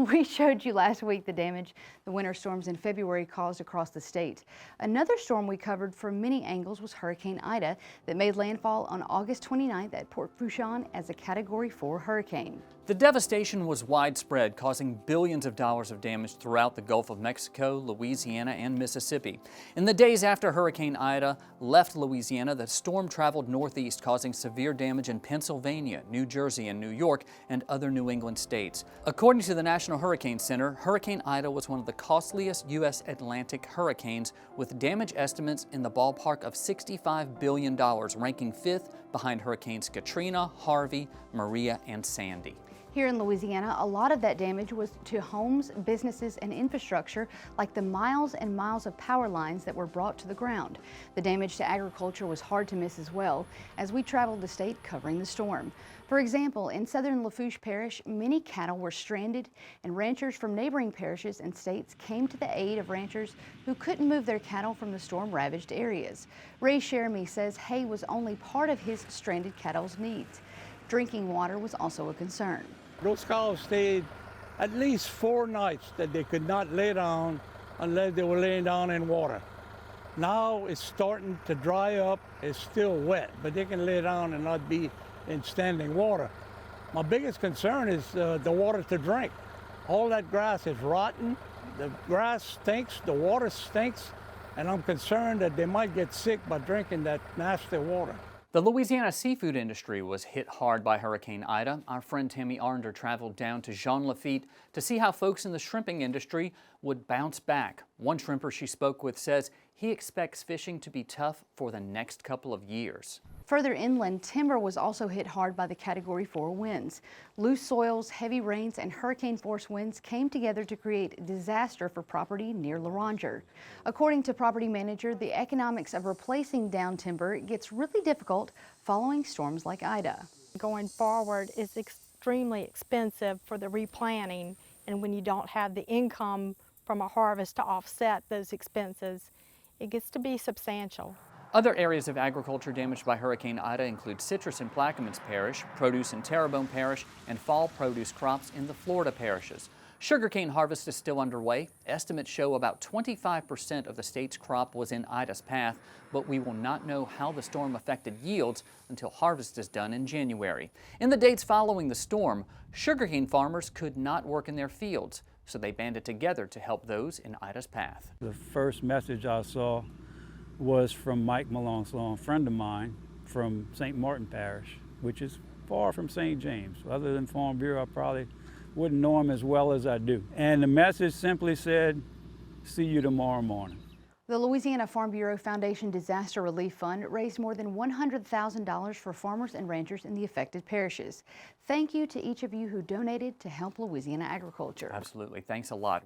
We showed you last week the damage the winter storms in February caused across the state. Another storm we covered from many angles was Hurricane Ida that made landfall on August 29th at Port Fourchon as a Category 4 hurricane. The devastation was widespread, causing billions of dollars of damage throughout the Gulf of Mexico, Louisiana, and Mississippi. In the days after Hurricane Ida left Louisiana, the storm traveled northeast, causing severe damage in Pennsylvania, New Jersey, and New York, and other New England states. According to the National Hurricane Center, Hurricane Ida was one of the costliest U.S. Atlantic hurricanes, with damage estimates in the ballpark of $65 billion, ranking fifth behind Hurricanes Katrina, Harvey, Maria, and Sandy. Here in Louisiana, a lot of that damage was to homes, businesses, and infrastructure, like the miles and miles of power lines that were brought to the ground. The damage to agriculture was hard to miss as well, as we traveled the state covering the storm. For example, in southern Lafourche Parish, many cattle were stranded, and ranchers from neighboring parishes and states came to the aid of ranchers who couldn't move their cattle from the storm-ravaged areas. Ray Sheremy says hay was only part of his stranded cattle's needs. Drinking water was also a concern. Those cows stayed at least 4 nights that they could not lay down unless they were laying down in water. Now it's starting to dry up. It's still wet, but they can lay down and not be in standing water. My biggest concern is the water to drink. All that grass is rotten. The grass stinks, the water stinks, and I'm concerned that they might get sick by drinking that nasty water. The Louisiana seafood industry was hit hard by Hurricane Ida. Our friend Tammy Arnder traveled down to Jean Lafitte to see how folks in the shrimping industry would bounce back. One shrimper she spoke with says he expects fishing to be tough for the next couple of years. Further inland, timber was also hit hard by the Category 4 winds. Loose soils, heavy rains, and hurricane-force winds came together to create disaster for property near L'Oranger. According to property manager, the economics of replacing down timber gets really difficult following storms like Ida. Going forward, it's extremely expensive for the replanting, and when you don't have the income from a harvest to offset those expenses, it gets to be substantial. Other areas of agriculture damaged by Hurricane Ida include citrus in Plaquemines Parish, produce in Terrebonne Parish, and fall produce crops in the Florida parishes. Sugarcane harvest is still underway. Estimates show about 25% of the state's crop was in Ida's path, but we will not know how the storm affected yields until harvest is done in January. In the days following the storm, sugarcane farmers could not work in their fields, so they banded together to help those in Ida's path. The first message I saw was from Mike Malonson, a friend of mine from St. Martin Parish, which is far from St. James. Other than Farm Bureau, I probably wouldn't know him as well as I do. And the message simply said, "See you tomorrow morning." The Louisiana Farm Bureau Foundation Disaster Relief Fund raised more than $100,000 for farmers and ranchers in the affected parishes. Thank you to each of you who donated to help Louisiana agriculture. Absolutely. Thanks a lot.